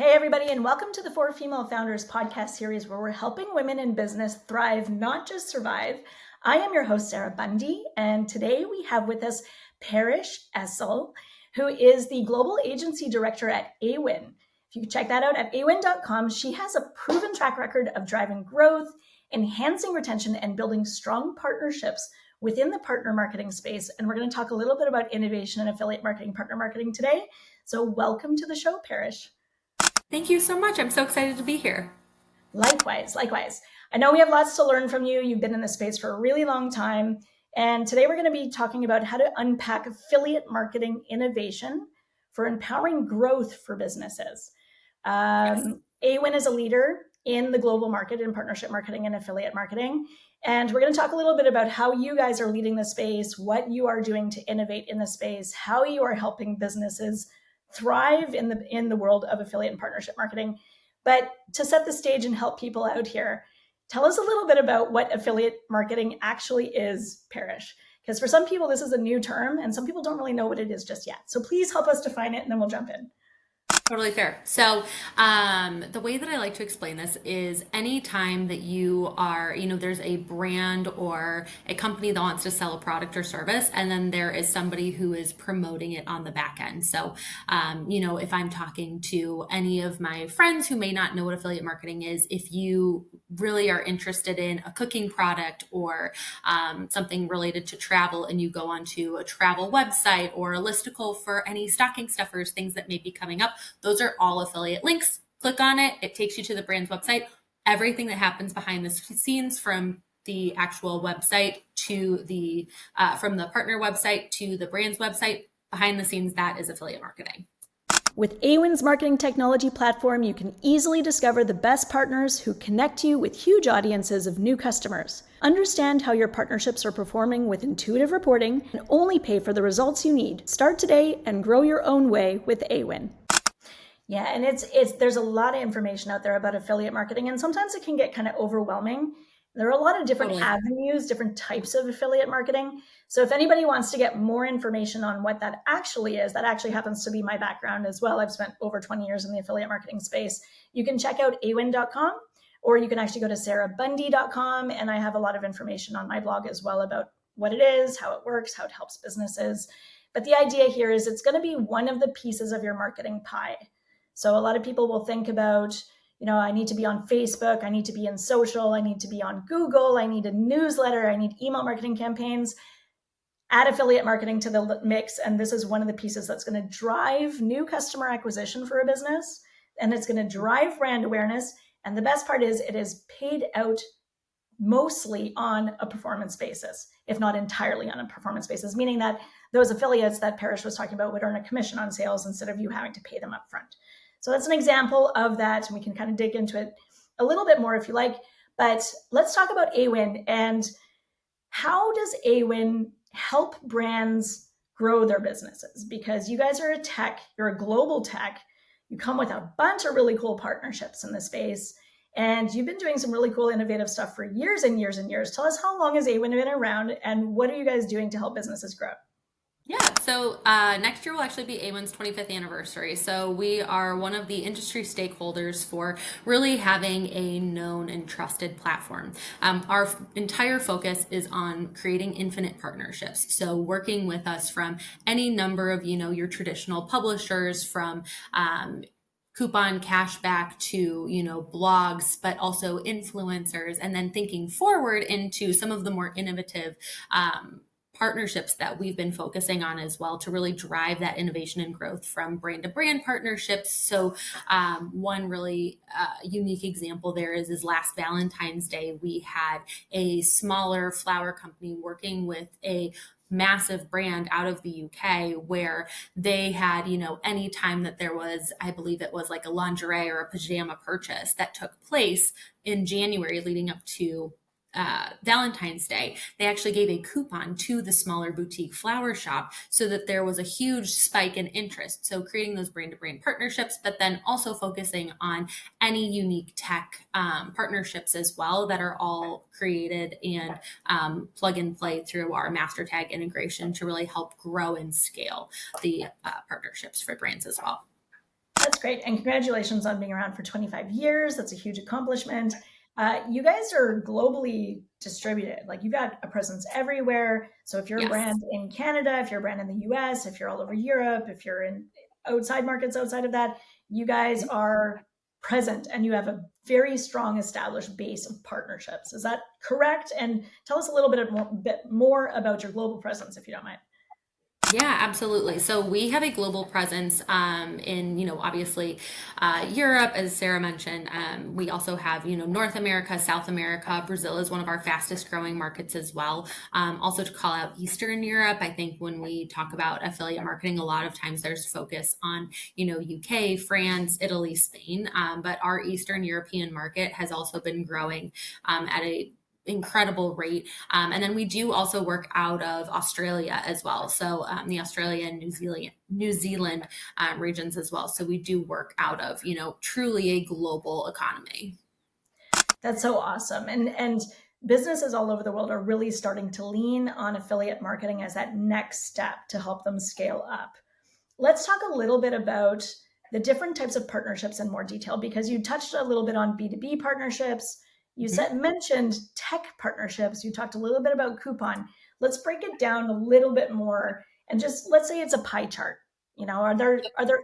Hey, everybody, and welcome to the For Female Founders podcast series where we're helping women in business thrive, not just survive. I am your host, Sarah Bundy, and today we have with us Parrish Essell, who is the Global Agency Director at Awin. If you can check that out at awin.com, she has a proven track record of driving growth, enhancing retention, and building strong partnerships within the partner marketing space. And we're going to talk a little bit about innovation and affiliate marketing, partner marketing today. So welcome to the show, Parrish. Thank you so much. I'm so excited to be here. Likewise. I know we have lots to learn from you. You've been in this space for a really long time. And today we're going to be talking about how to unpack affiliate marketing innovation for empowering growth for businesses. Awin is a leader in the global market in partnership marketing and affiliate marketing. And we're going to talk a little bit about how you guys are leading the space, what you are doing to innovate in the space, how you are helping businesses thrive in the world of affiliate and partnership marketing. But to set the stage and help people out here, tell us a little bit about what affiliate marketing actually is, Parrish. Because for some people, this is a new term and some people don't really know what it is just yet. So please help us define it and then we'll jump in. Totally fair. So, the way that I like to explain this is anytime that you are, there's a brand or a company that wants to sell a product or service, and then there is somebody who is promoting it on the back end. So, if I'm talking to any of my friends who may not know what affiliate marketing is, if you really are interested in a cooking product or something related to travel, and you go onto a travel website or a listicle for any stocking stuffers, things that may be coming up, those are all affiliate links. Click on it. It takes you to the brand's website. Everything that happens behind the scenes from the actual website to from the partner website to the brand's website, behind the scenes, that is affiliate marketing. With Awin's marketing technology platform, you can easily discover the best partners who connect you with huge audiences of new customers. Understand how your partnerships are performing with intuitive reporting and only pay for the results you need. Start today and grow your own way with Awin. Yeah, and there's a lot of information out there about affiliate marketing, and sometimes it can get kind of overwhelming. There are a lot of different avenues, different types of affiliate marketing. So if anybody wants to get more information on what that actually is, that actually happens to be my background as well. I've spent over 20 years in the affiliate marketing space. You can check out awin.com, or you can actually go to sarahbundy.com, and I have a lot of information on my blog as well about what it is, how it works, how it helps businesses. But the idea here is it's going to be one of the pieces of your marketing pie. So a lot of people will think about, I need to be on Facebook, I need to be in social, I need to be on Google, I need a newsletter, I need email marketing campaigns. Add affiliate marketing to the mix, and this is one of the pieces that's going to drive new customer acquisition for a business, and it's going to drive brand awareness. And the best part is it is paid out mostly on a performance basis, if not entirely on a performance basis, meaning that those affiliates that Parrish was talking about would earn a commission on sales instead of you having to pay them up front. So that's an example of that, and we can kind of dig into it a little bit more if you like. But let's talk about Awin and how does Awin help brands grow their businesses? Because you guys are a tech, you're a global tech, you come with a bunch of really cool partnerships in the space, and you've been doing some really cool, innovative stuff for years and years and years. Tell us, how long has Awin been around, and what are you guys doing to help businesses grow? Yeah, so next year will actually be Awin's 25th anniversary. So we are one of the industry stakeholders for really having a known and trusted platform. Our entire focus is on creating infinite partnerships. So working with us from any number of, your traditional publishers, from coupon cashback to blogs, but also influencers, and then thinking forward into some of the more innovative partnerships that we've been focusing on as well to really drive that innovation and growth, from brand to brand partnerships. So one really unique example there is last Valentine's Day, we had a smaller flower company working with a massive brand out of the UK, where they had, any time that there was, I believe it was like a lingerie or a pajama purchase that took place in January leading up to Valentine's Day, they actually gave a coupon to the smaller boutique flower shop so that there was a huge spike in interest. So creating those brand to brand partnerships, but then also focusing on any unique tech partnerships as well that are all created and plug and play through our master tag integration to really help grow and scale the partnerships for brands as well. That's great. And congratulations on being around for 25 years. That's a huge accomplishment. You guys are globally distributed. Like you've got a presence everywhere. So if you're a Yes. brand in Canada, if you're a brand in the US, if you're all over Europe, if you're in outside markets outside of that, you guys are present and you have a very strong established base of partnerships. Is that correct? And tell us a little bit more about your global presence, if you don't mind. Yeah, absolutely. So we have a global presence in, obviously Europe, as Sarah mentioned. We also have, North America, South America. Brazil is one of our fastest growing markets as well. Also to call out Eastern Europe, I think when we talk about affiliate marketing, a lot of times there's focus on, UK, France, Italy, Spain. But our Eastern European market has also been growing at a incredible rate. And then we do also work out of Australia as well. So the Australia and New Zealand regions as well. So we do work out of, truly a global economy. That's so awesome. And businesses all over the world are really starting to lean on affiliate marketing as that next step to help them scale up. Let's talk a little bit about the different types of partnerships in more detail because you touched a little bit on B2B partnerships. You Mhm. mentioned tech partnerships. You talked a little bit about coupon. Let's break it down a little bit more and just let's say it's a pie chart. Are there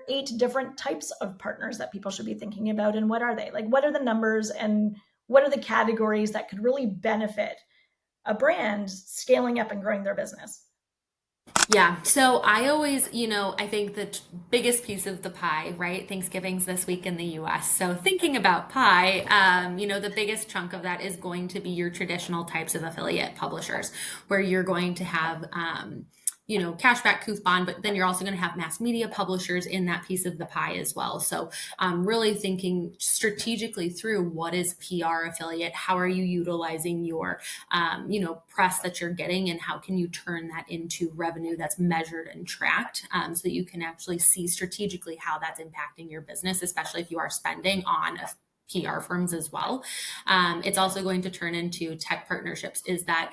8 different types of partners that people should be thinking about, and what are they? Like, what are the numbers and what are the categories that could really benefit a brand scaling up and growing their business? Yeah. So I always, I think the biggest piece of the pie, right? Thanksgiving's this week in the US. So thinking about pie, the biggest chunk of that is going to be your traditional types of affiliate publishers, where you're going to have, cashback coupon, but then you're also going to have mass media publishers in that piece of the pie as well. So really thinking strategically through what is PR affiliate, how are you utilizing your press that you're getting, and how can you turn that into revenue that's measured and tracked, so that you can actually see strategically how that's impacting your business, especially if you are spending on a PR firms as well. It's also going to turn into tech partnerships. Is that,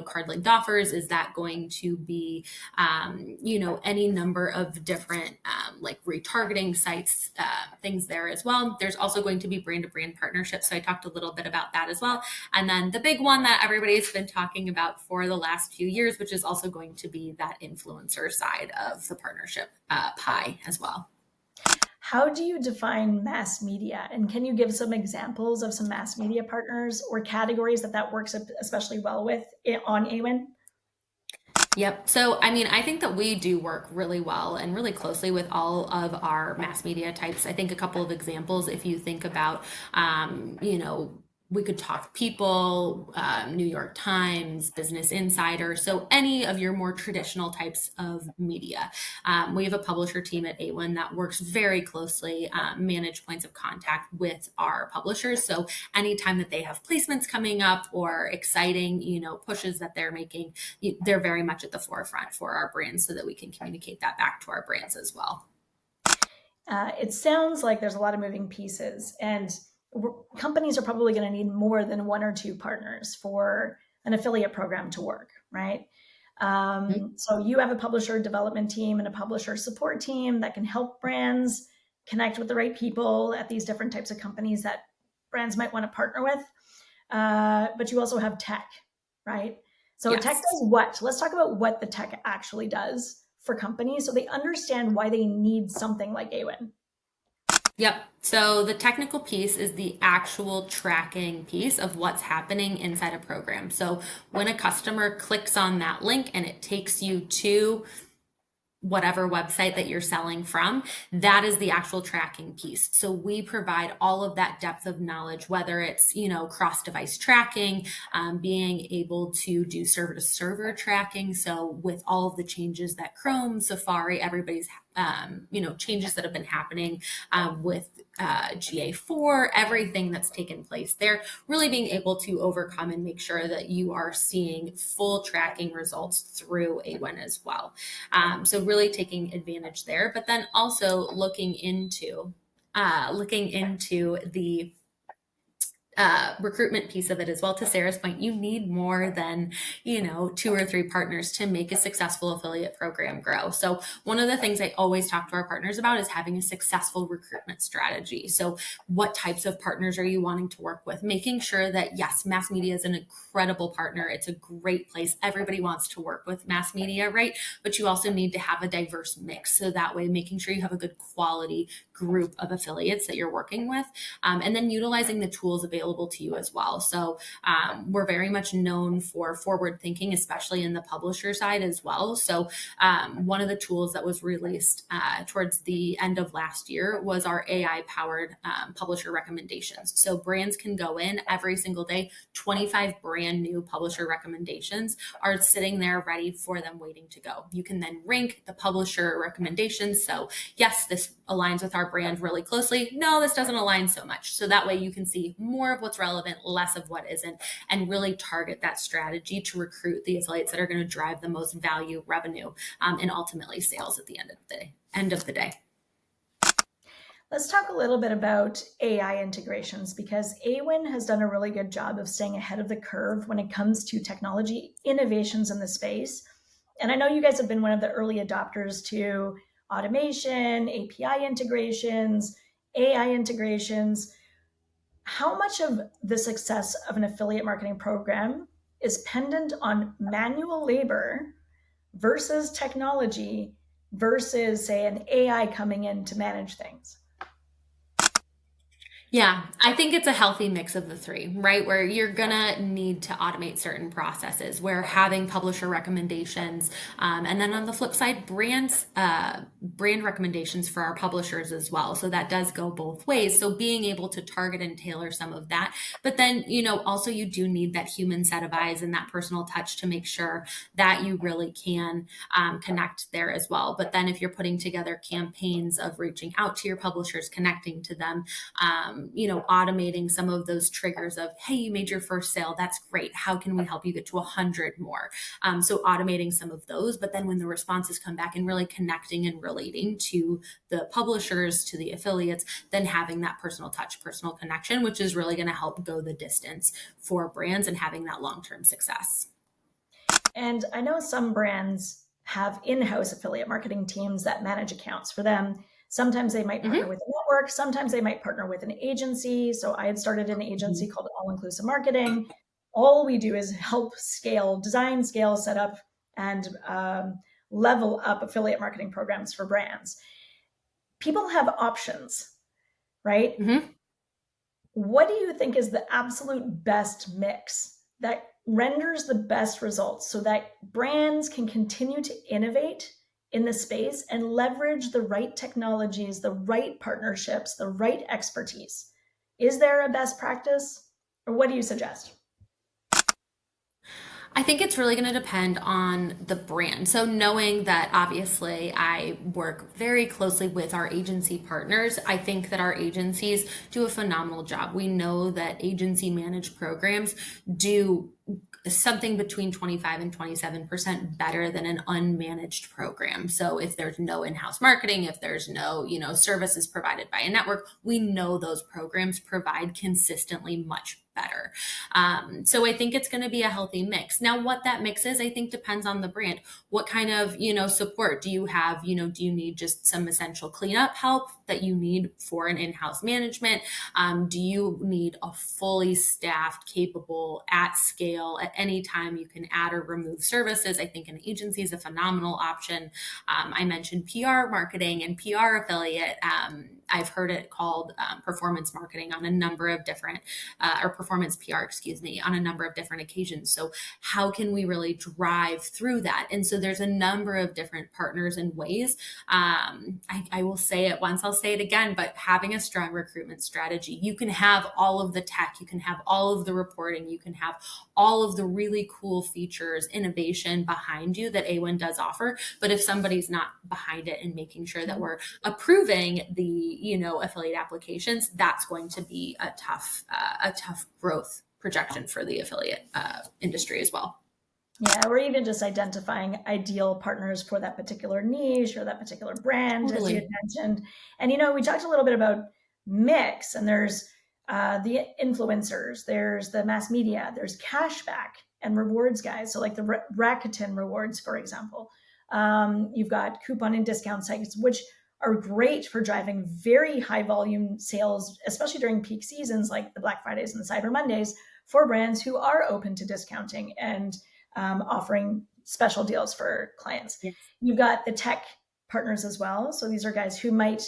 card linked offers? Is that going to be, any number of different like retargeting sites, things there as well. There's also going to be brand to brand partnerships. So I talked a little bit about that as well. And then the big one that everybody's been talking about for the last few years, which is also going to be that influencer side of the partnership pie as well. How do you define mass media? And can you give some examples of some mass media partners or categories that works especially well with on Awin? Yep. So, I mean, I think that we do work really well and really closely with all of our mass media types. I think a couple of examples, if you think about, we could talk People, New York Times, Business Insider. So, any of your more traditional types of media. We have a publisher team at A1 that works very closely, manage points of contact with our publishers. So, anytime that they have placements coming up or exciting, pushes that they're making, they're very much at the forefront for our brands so that we can communicate that back to our brands as well. It sounds like there's a lot of moving pieces, and companies are probably going to need more than 1 or 2 partners for an affiliate program to work, right? So you have a publisher development team and a publisher support team that can help brands connect with the right people at these different types of companies that brands might want to partner with. But you also have tech, right? So tech Yes. does what? Let's talk about what the tech actually does for companies so they understand why they need something like Awin. Yep. So the technical piece is the actual tracking piece of what's happening inside a program. So when a customer clicks on that link and it takes you to whatever website that you're selling from, that is the actual tracking piece. So we provide all of that depth of knowledge, whether it's, cross device tracking, being able to do server to server tracking. So with all of the changes that Chrome, Safari, everybody's, changes that have been happening with GA4, everything that's taken place there, really being able to overcome and make sure that you are seeing full tracking results through A1 as well. So really taking advantage there, but then also looking into the recruitment piece of it as well. To Sarah's point, you need more than, 2 or 3 partners to make a successful affiliate program grow. So one of the things I always talk to our partners about is having a successful recruitment strategy. So what types of partners are you wanting to work with? Making sure that, yes, mass media is an incredible partner. It's a great place. Everybody wants to work with mass media, right? But you also need to have a diverse mix. So that way, making sure you have a good quality group of affiliates that you're working with, and then utilizing the tools available to you as well. So we're very much known for forward thinking, especially in the publisher side as well. So one of the tools that was released towards the end of last year was our AI powered publisher recommendations. So brands can go in every single day, 25 brand new publisher recommendations are sitting there ready for them, waiting to go. You can then rank the publisher recommendations. So yes, this aligns with our brand really closely. No, this doesn't align so much. So that way you can see more of what's relevant, less of what isn't, and really target that strategy to recruit the affiliates that are going to drive the most value, revenue, and ultimately sales at the end of the day. Let's talk a little bit about AI integrations, because Awin has done a really good job of staying ahead of the curve when it comes to technology innovations in the space. And I know you guys have been one of the early adopters to automation, API integrations, AI integrations. How much of the success of an affiliate marketing program is pendant on manual labor versus technology versus, say, an AI coming in to manage things? Yeah, I think it's a healthy mix of the three, right? Where you're gonna need to automate certain processes, where having publisher recommendations, and then on the flip side, brand recommendations for our publishers as well. So that does go both ways. So being able to target and tailor some of that, but then also you do need that human set of eyes and that personal touch to make sure that you really can connect there as well. But then if you're putting together campaigns of reaching out to your publishers, connecting to them, automating some of those triggers of, hey, you made your first sale. That's great. How can we help you get to 100 more? So automating some of those, but then when the responses come back and really connecting and relating to the publishers, to the affiliates, then having that personal touch, personal connection, which is really going to help go the distance for brands and having that long-term success. And I know some brands have in-house affiliate marketing teams that manage accounts for them. Sometimes they might partner with a network. Sometimes they might partner with an agency. So I had started an agency called All Inclusive Marketing. All we do is help scale, design, scale, set up, and level up affiliate marketing programs for brands. People have options, right? What do you think is the absolute best mix that renders the best results so that brands can continue to innovate in the space and leverage the right technologies, the right partnerships, the right expertise? Is there a best practice, or what do you suggest? I think it's really going to depend on the brand. So, knowing that obviously I work very closely with our agency partners, I think that our agencies do a phenomenal job. We know that agency managed programs do something between 25 and 27% better than an unmanaged program. So if there's no in-house marketing, if there's no, services provided by a network, we know those programs provide consistently much better. So I think it's going to be a healthy mix. Now, what that mix is, I think depends on the brand. What kind of, support do you have? Do you need just some essential cleanup help that you need for an in-house management? Do you need a fully staffed, capable, at scale, at any time you can add or remove services? I think an agency is a phenomenal option. I mentioned PR marketing and PR affiliate. I've heard it called performance marketing on a number of different, or performance PR, excuse me, on a number of different occasions. So how can we really drive through that? And so there's a number of different partners and ways. I will say it once, I'll say it again, but having a strong recruitment strategy, you can have all of the tech, you can have all of the reporting, you can have all of the really cool features, innovation behind you that Awin does offer. But if somebody's not behind it and making sure that we're approving the, affiliate applications, that's going to be a tough growth projection for the affiliate industry as well. Yeah, or even just identifying ideal partners for that particular niche or that particular brand, as you had mentioned. And, we talked a little bit about mix, and there's the influencers, there's the mass media, there's cashback and rewards guys. So like the Rakuten rewards, for example. You've got coupon and discount sites, which are great for driving very high volume sales, especially during peak seasons like the Black Fridays and the Cyber Mondays, for brands who are open to discounting and offering special deals for clients. Yes. You've got the tech partners as well. So these are guys who might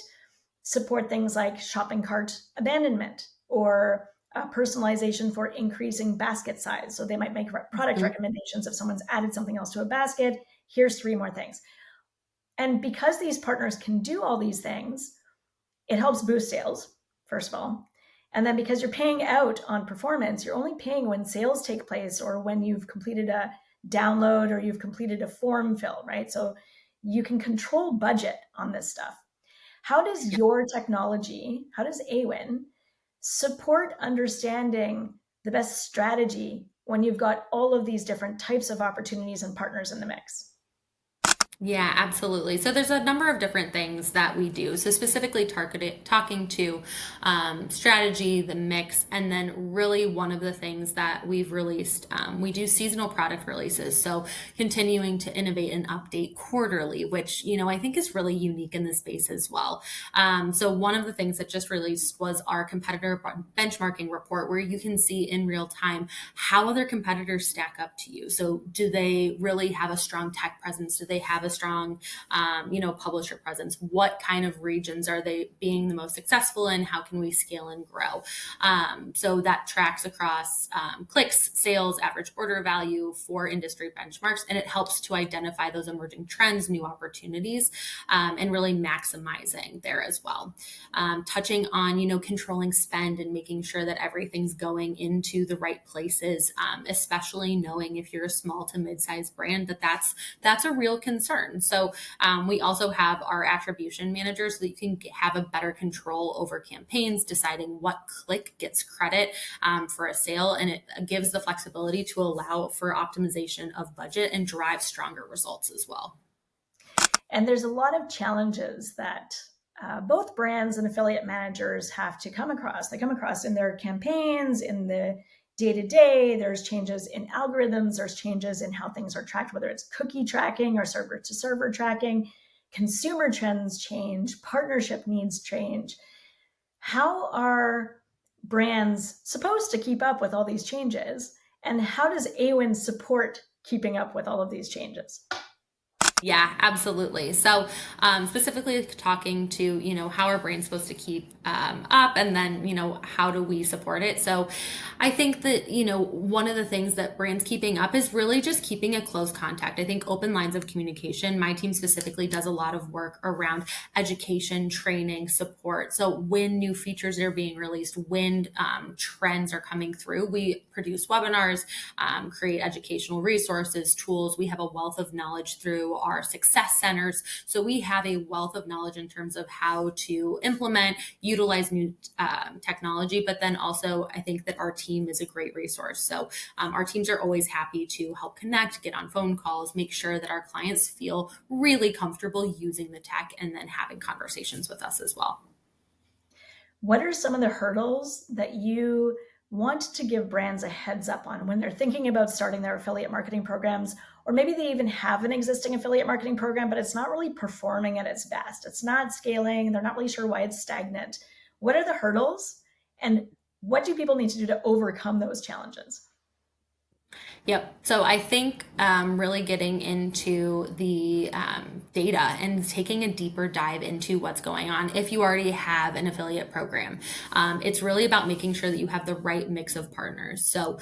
support things like shopping cart abandonment or personalization for increasing basket size. So they might make product recommendations if someone's added something else to a basket. Here's 3 more things. And because these partners can do all these things, it helps boost sales, first of all. And then because you're paying out on performance, you're only paying when sales take place or when you've completed a download or you've completed a form fill, right? So you can control budget on this stuff. How does your technology, how does Awin support understanding the best strategy when you've got all of these different types of opportunities and partners in the mix? Yeah, absolutely. So there's a number of different things that we do. So specifically talking to strategy, the mix, and then really one of the things that we've released, we do seasonal product releases. So continuing to innovate and update quarterly, which, I think is really unique in this space as well. So one of the things that just released was our competitor benchmarking report, where you can see in real time how other competitors stack up to you. So do they really have a strong tech presence? Do they have a strong, publisher presence? What kind of regions are they being the most successful in? How can we scale and grow? So that tracks across clicks, sales, average order value for industry benchmarks, and it helps to identify those emerging trends, new opportunities, and really maximizing there as well. Touching on, controlling spend and making sure that everything's going into the right places, especially knowing if you're a small to mid-sized brand, that's a real concern. So we also have our attribution managers so that you can have a better control over campaigns, deciding what click gets credit for a sale, and it gives the flexibility to allow for optimization of budget and drive stronger results as well. And there's a lot of challenges that both brands and affiliate managers have to come across. They come across in their campaigns, in the day to day. There's changes in algorithms, there's changes in how things are tracked, whether it's cookie tracking or server to server tracking. Consumer trends change, partnership needs change. How are brands supposed to keep up with all these changes? And how does Awin support keeping up with all of these changes? Yeah, absolutely. So, specifically talking to, how our brain's supposed to keep up, and then, how do we support it? So I think that, one of the things that brands keeping up is really just keeping a close contact. I think open lines of communication, my team specifically does a lot of work around education, training, support. So when new features are being released, when trends are coming through, we produce webinars, create educational resources, tools. We have a wealth of knowledge through our success centers. So we have a wealth of knowledge in terms of how to implement, utilize new technology, but then also I think that our team is a great resource. So our teams are always happy to help connect, get on phone calls, make sure that our clients feel really comfortable using the tech and then having conversations with us as well. What are some of the hurdles that you want to give brands a heads up on when they're thinking about starting their affiliate marketing programs? Or maybe they even have an existing affiliate marketing program, but it's not really performing at its best. It's not scaling. They're not really sure why it's stagnant. What are the hurdles? And what do people need to do to overcome those challenges? Yep. So I think really getting into the data and taking a deeper dive into what's going on. If you already have an affiliate program, it's really about making sure that you have the right mix of partners. So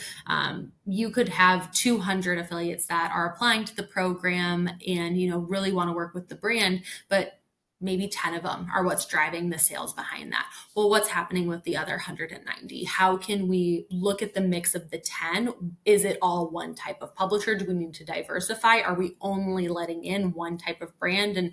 you could have 200 affiliates that are applying to the program and really want to work with the brand, but maybe 10 of them are what's driving the sales behind that. Well, what's happening with the other 190? How can we look at the mix of the 10? Is it all one type of publisher? Do we need to diversify? Are we only letting in one type of brand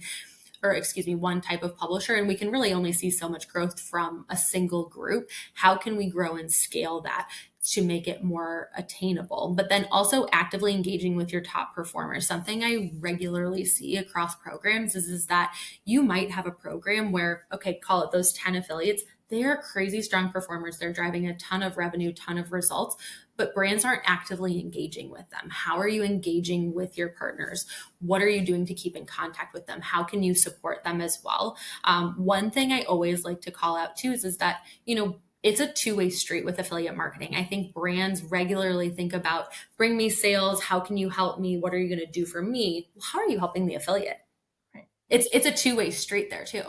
one type of publisher, and we can really only see so much growth from a single group? How can we grow and scale that to make it more attainable? But then also actively engaging with your top performers. Something I regularly see across programs is that you might have a program where, okay, call it those 10 affiliates, they're crazy strong performers. They're driving a ton of revenue, ton of results, but brands aren't actively engaging with them. How are you engaging with your partners? What are you doing to keep in contact with them? How can you support them as well? One thing I always like to call out too is that, it's a two-way street with affiliate marketing. I think brands regularly think about, bring me sales. How can you help me? What are you going to do for me? Well, how are you helping the affiliate? Right. It's a two-way street there too.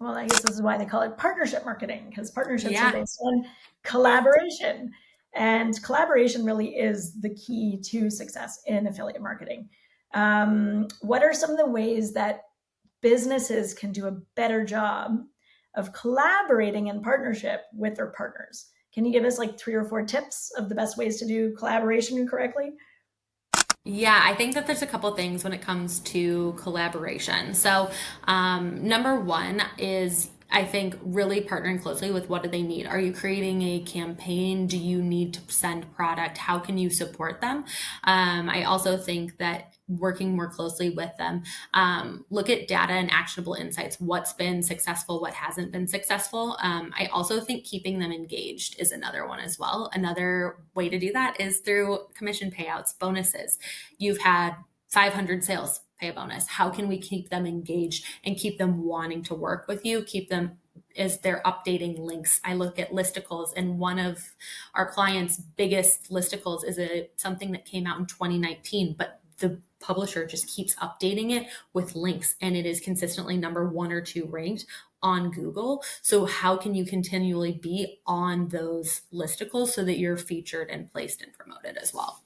Well, I guess this is why they call it partnership marketing, because partnerships are Yeah. based on collaboration. And collaboration really is the key to success in affiliate marketing. What are some of the ways that businesses can do a better job of collaborating in partnership with their partners? Can you give us like 3 or 4 tips of the best ways to do collaboration correctly? Yeah, I think that there's a couple things when it comes to collaboration. So, number one is I think really partnering closely with what do they need. Are you creating a campaign? Do you need to send product? How can you support them? I also think that working more closely with them, look at data and actionable insights. What's been successful? What hasn't been successful? I also think keeping them engaged is another one as well. Another way to do that is through commission payouts, bonuses. You've had 500 sales, pay a bonus. How can we keep them engaged and keep them wanting to work with you? Keep them as they're updating links. I look at listicles, and one of our clients' biggest listicles is something that came out in 2019, but the publisher just keeps updating it with links, and it is consistently number 1 or 2 ranked on Google. So how can you continually be on those listicles so that you're featured and placed and promoted as well?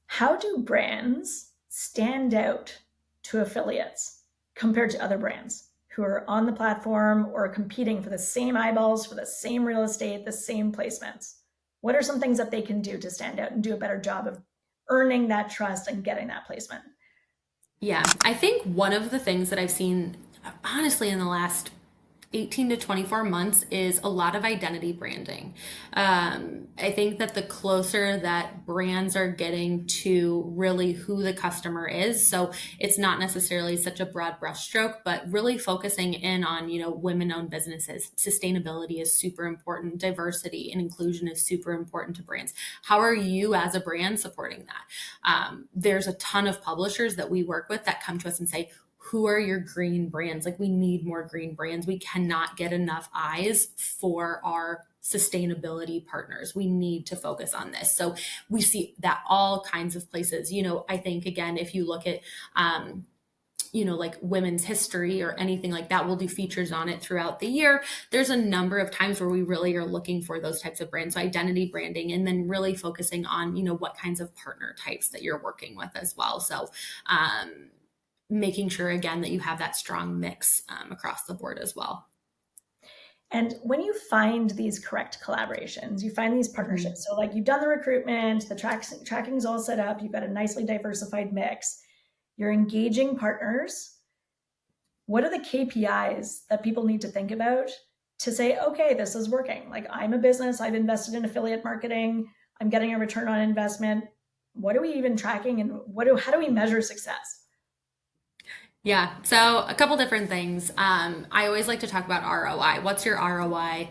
How do brands stand out to affiliates compared to other brands who are on the platform or competing for the same eyeballs, for the same real estate, the same placements? What are some things that they can do to stand out and do a better job of earning that trust and getting that placement? Yeah, I think one of the things that I've seen, honestly, in the last 18 to 24 months is a lot of identity branding. I think that the closer that brands are getting to really who the customer is, so it's not necessarily such a broad brushstroke, but really focusing in on, women-owned businesses. Sustainability is super important. Diversity and inclusion is super important to brands. How are you as a brand supporting that? There's a ton of publishers that we work with that come to us and say, who are your green brands? Like, we need more green brands. We cannot get enough eyes for our sustainability partners. We need to focus on this. So we see that all kinds of places. I think, again, if you look at like women's history or anything like that, we'll do features on it throughout the year. There's a number of times where we really are looking for those types of brands. So identity branding, and then really focusing on, what kinds of partner types that you're working with as well. So, making sure, again, that you have that strong mix across the board as well. And when you find these correct collaborations, you find these partnerships. So like you've done the recruitment, the tracking's all set up, you've got a nicely diversified mix, you're engaging partners. What are the KPIs that people need to think about to say, okay, this is working? Like, I'm a business, I've invested in affiliate marketing, I'm getting a return on investment. What are we even tracking, and how do we measure success? Yeah, so a couple different things. I always like to talk about ROI. What's your ROI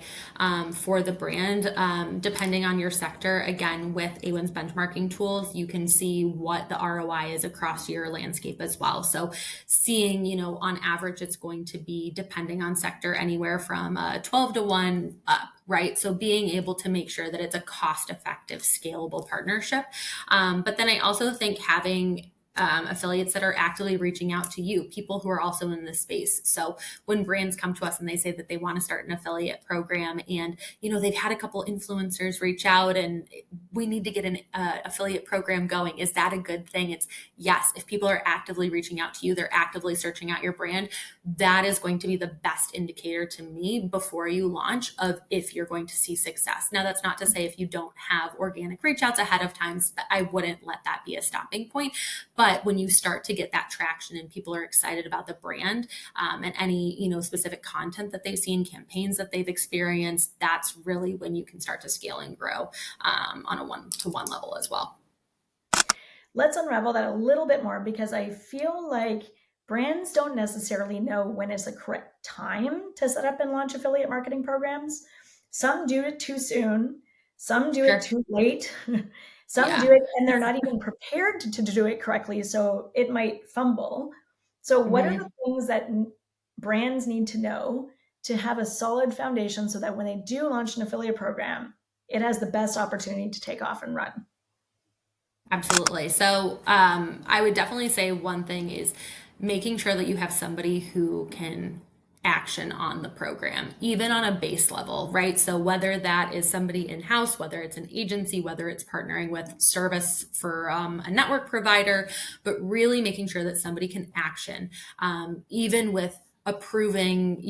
for the brand? Depending on your sector, again, with Awin's benchmarking tools, you can see what the ROI is across your landscape as well. So seeing, on average, it's going to be, depending on sector, anywhere from 12 to 1 up. Right. So being able to make sure that it's a cost effective, scalable partnership. But then I also think having affiliates that are actively reaching out to you, people who are also in this space. So when brands come to us and they say that they want to start an affiliate program, and they've had a couple influencers reach out and we need to get an affiliate program going, is that a good thing? It's yes. If people are actively reaching out to you, they're actively searching out your brand, that is going to be the best indicator to me before you launch of if you're going to see success. Now, that's not to say if you don't have organic reach outs ahead of time, I wouldn't let that be a stopping point. But when you start to get that traction and people are excited about the brand, and any specific content that they've seen, campaigns that they've experienced, that's really when you can start to scale and grow on a 1-to-1 level as well. Let's unravel that a little bit more, because I feel like brands don't necessarily know when is the correct time to set up and launch affiliate marketing programs. Some do it too soon, some do it Sure. too late, some do Yeah. it and they're not even prepared to do it correctly, so it might fumble. So, what are the Mhm. things that brands need to know to have a solid foundation so that when they do launch an affiliate program, it has the best opportunity to take off and run? Absolutely. So I would definitely say one thing is making sure that you have somebody who can action on the program, even on a base level, right? So whether that is somebody in house, whether it's an agency, whether it's partnering with service for a network provider, but really making sure that somebody can action, even with approving,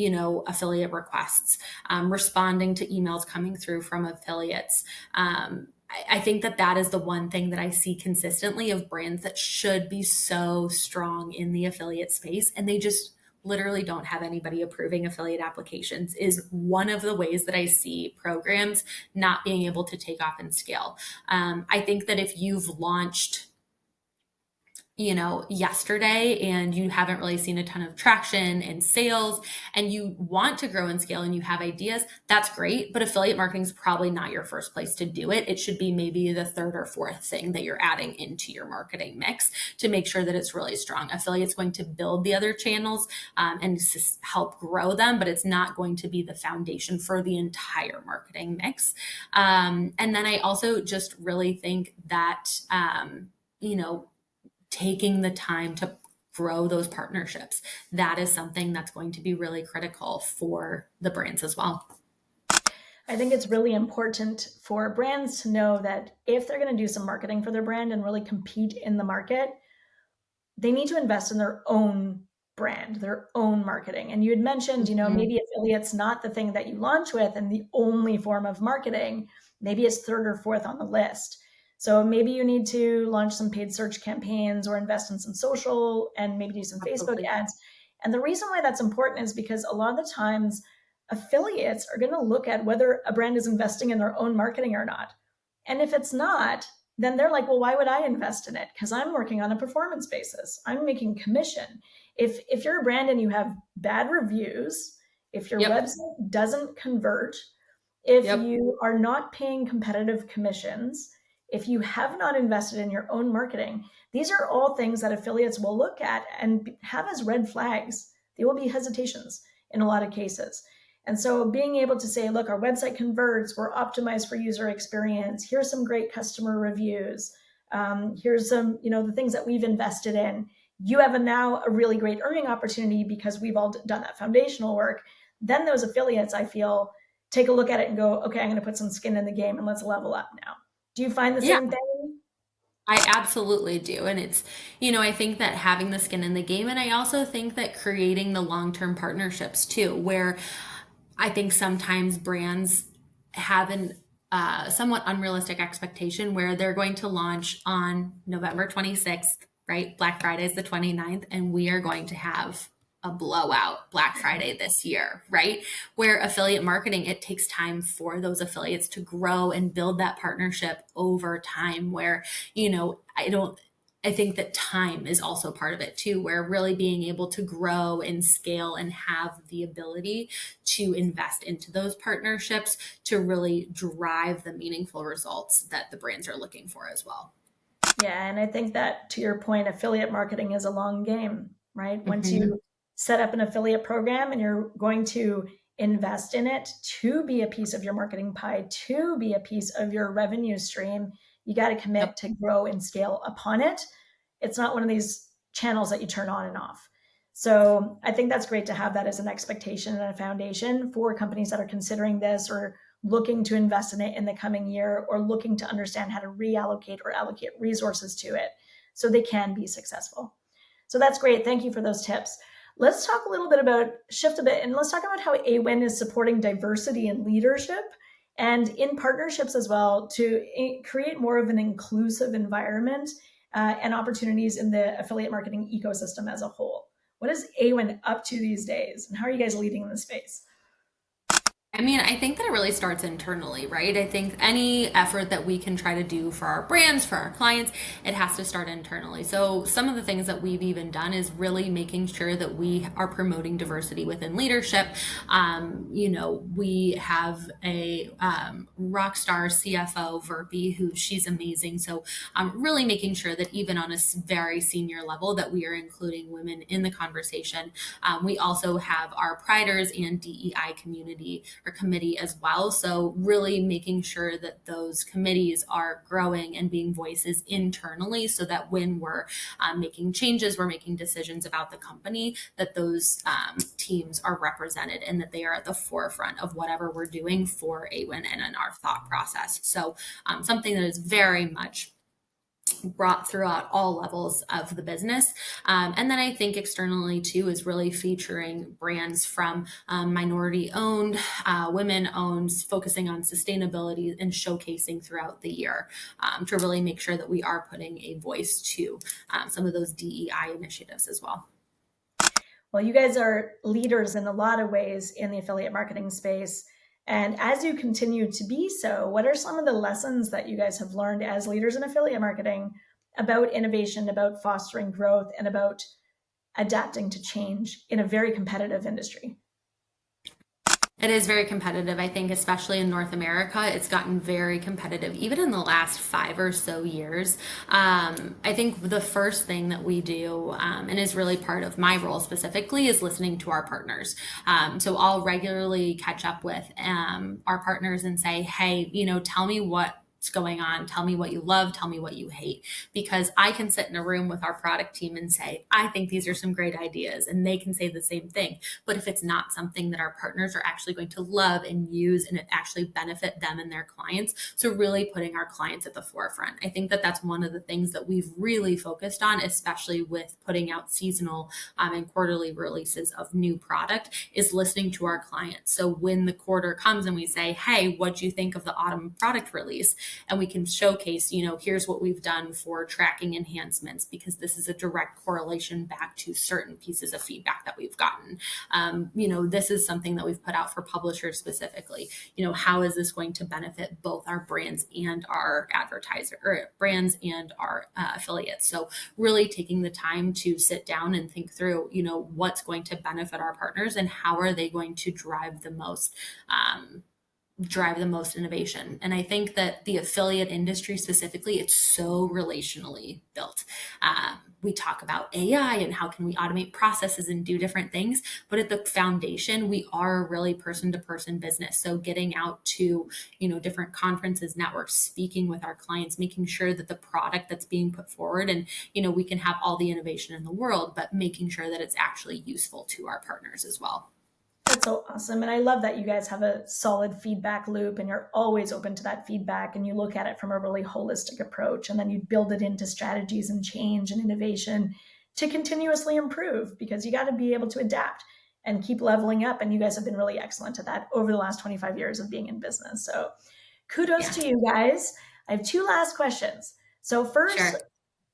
affiliate requests, responding to emails coming through from affiliates. I think that that is the one thing that I see consistently of brands that should be so strong in the affiliate space, and they just literally don't have anybody approving affiliate applications is one of the ways that I see programs not being able to take off and scale. I think that if you've launched yesterday and you haven't really seen a ton of traction and sales and you want to grow and scale and you have ideas, that's great. But affiliate marketing is probably not your first place to do it. It should be maybe the third or fourth thing that you're adding into your marketing mix to make sure that it's really strong. Affiliate's going to build the other channels and help grow them, but it's not going to be the foundation for the entire marketing mix. And then I also just really think that, you know, taking the time to grow those partnerships. That is something that's going to be really critical for the brands as well. I think it's really important for brands to know that if they're going to do some marketing for their brand and really compete in the market, they need to invest in their own brand, their own marketing. And you had mentioned, Mhm. maybe affiliate's not the thing that you launch with and the only form of marketing. Maybe it's third or fourth on the list. So maybe you need to launch some paid search campaigns or invest in some social and maybe do some Facebook Absolutely. ads. And the reason why that's important is because a lot of the times affiliates are going to look at whether a brand is investing in their own marketing or not. And if it's not, then they're like, well, why would I invest in it? Because I'm working on a performance basis. I'm making commission. If you're a brand and you have bad reviews, if your Yep. website doesn't convert, if Yep. you are not paying competitive commissions, if you have not invested in your own marketing, these are all things that affiliates will look at and have as red flags. They will be hesitations in a lot of cases. And so being able to say, look, our website converts, we're optimized for user experience, here's some great customer reviews, here's some, the things that we've invested in. You have now a really great earning opportunity because we've all done that foundational work. Then those affiliates, I feel, take a look at it and go, okay, I'm going to put some skin in the game and let's level up now. Do you find the Yeah, same thing? I absolutely do. And it's, I think that having the skin in the game, and I also think that creating the long term partnerships too, where I think sometimes brands have an somewhat unrealistic expectation where they're going to launch on November 26th, right? Black Friday is the 29th, and we are going to have a blowout Black Friday this year, right? Where affiliate marketing, it takes time for those affiliates to grow and build that partnership over time. Where, I think that time is also part of it too, where really being able to grow and scale and have the ability to invest into those partnerships to really drive the meaningful results that the brands are looking for as well. Yeah, and I think that to your point, affiliate marketing is a long game, right? Once Hmm. you set up an affiliate program and you're going to invest in it to be a piece of your marketing pie, to be a piece of your revenue stream, you got to Yep. commit to grow and scale upon it. It's not one of these channels that you turn on and off. So I think that's great to have that as an expectation and a foundation for companies that are considering this or looking to invest in it in the coming year or looking to understand how to reallocate or allocate resources to it so they can be successful. So that's great. Thank you for those tips. Let's talk a little bit about shift a bit and let's talk about how Awin is supporting diversity and leadership and in partnerships as well to create more of an inclusive environment and opportunities in the affiliate marketing ecosystem as a whole. What is Awin up to these days and how are you guys leading in the space? I mean, I think that it really starts internally, right? I think any effort that we can try to do for our brands, for our clients, it has to start internally. So, some of the things that we've even done is really making sure that we are promoting diversity within leadership. We have a rock star CFO, Verby, who she's amazing. So, really making sure that even on a very senior level, that we are including women in the conversation. We also have our Priders and DEI community or committee as well. So really making sure that those committees are growing and being voices internally so that when we're making changes, we're making decisions about the company, that those teams are represented and that they are at the forefront of whatever we're doing for Awin and in our thought process. So something that is very much brought throughout all levels of the business. And then I think externally too is really featuring brands from minority owned, women owned, focusing on sustainability and showcasing throughout the year to really make sure that we are putting a voice to some of those DEI initiatives as well. Well, you guys are leaders in a lot of ways in the affiliate marketing space. And as you continue to be so, what are some of the lessons that you guys have learned as leaders in affiliate marketing about innovation, about fostering growth, and about adapting to change in a very competitive industry? It is very competitive. I think, especially in North America, it's gotten very competitive, even in the last 5 or so years. I think the first thing that we do, and is really part of my role specifically, is listening to our partners. So I'll regularly catch up with our partners and say, hey, tell me what's going on. Tell me what you love. Tell me what you hate. Because I can sit in a room with our product team and say, I think these are some great ideas. And they can say the same thing. But if it's not something that our partners are actually going to love and use and it actually benefit them and their clients, so really putting our clients at the forefront. I think that that's one of the things that we've really focused on, especially with putting out seasonal and quarterly releases of new product, is listening to our clients. So when the quarter comes and we say, hey, what do you think of the autumn product release? And we can showcase, here's what we've done for tracking enhancements, because this is a direct correlation back to certain pieces of feedback that we've gotten. This is something that we've put out for publishers specifically. How is this going to benefit both our brands and our brands and our affiliates? So really taking the time to sit down and think through, what's going to benefit our partners and how are they going to drive the most innovation. And I think that the affiliate industry specifically, it's so relationally built. We talk about AI and how can we automate processes and do different things, but at the foundation, we are a really person-to-person business. So getting out to, different conferences, networks, speaking with our clients, making sure that the product that's being put forward, and, we can have all the innovation in the world, but making sure that it's actually useful to our partners as well. That's so awesome. And I love that you guys have a solid feedback loop and you're always open to that feedback and you look at it from a really holistic approach. And then you build it into strategies and change and innovation to continuously improve, because you got to be able to adapt and keep leveling up. And you guys have been really excellent at that over the last 25 years of being in business. So kudos to you guys. I have two last questions. So first, Sure.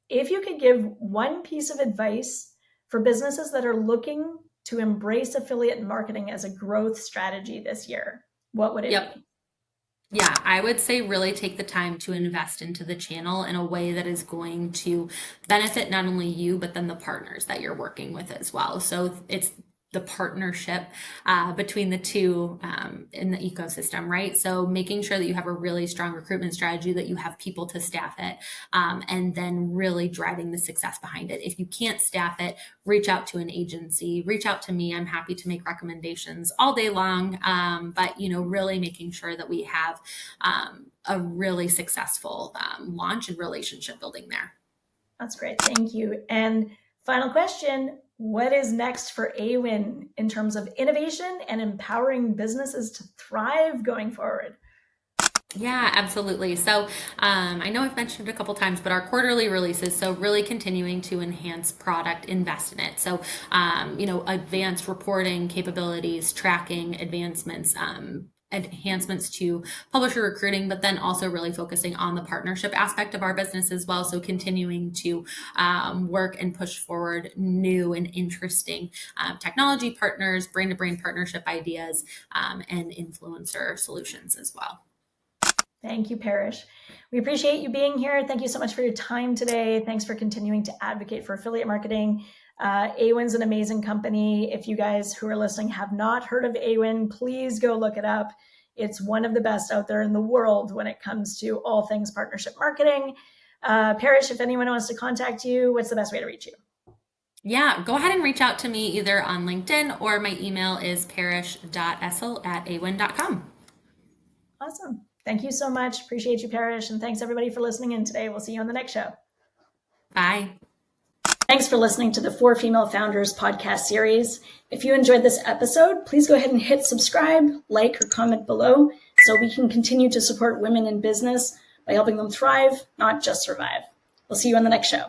if you could give one piece of advice for businesses that are looking to embrace affiliate marketing as a growth strategy this year, what would it Yep. be? Yeah, I would say really take the time to invest into the channel in a way that is going to benefit not only you, but then the partners that you're working with as well. So it's the partnership between the two in the ecosystem, right? So making sure that you have a really strong recruitment strategy, that you have people to staff it, and then really driving the success behind it. If you can't staff it, reach out to an agency, reach out to me. I'm happy to make recommendations all day long. But really making sure that we have a really successful launch and relationship building there. That's great. Thank you. And final question, what is next for Awin in terms of innovation and empowering businesses to thrive going forward? Yeah, absolutely. So I know I've mentioned it a couple times, but our quarterly releases, so really continuing to enhance product, invest in it. So, advanced reporting capabilities, tracking advancements, enhancements to publisher recruiting, but then also really focusing on the partnership aspect of our business as well. So continuing to work and push forward new and interesting technology partners, brain-to-brain partnership ideas, and influencer solutions as well. Thank you, Parrish. We appreciate you being here. Thank you so much for your time today. Thanks for continuing to advocate for affiliate marketing. Awin's an amazing company. If you guys who are listening have not heard of Awin, please go look it up. It's one of the best out there in the world when it comes to all things partnership marketing. Parrish, if anyone wants to contact you, what's the best way to reach you? Yeah, go ahead and reach out to me either on LinkedIn or my email is parrish.essell@awin.com. Awesome. Thank you so much. Appreciate you, Parrish. And thanks everybody for listening in today. We'll see you on the next show. Bye. Thanks for listening to the 4 Female Founders podcast series. If you enjoyed this episode, please go ahead and hit subscribe, like, or comment below so we can continue to support women in business by helping them thrive, not just survive. We'll see you on the next show.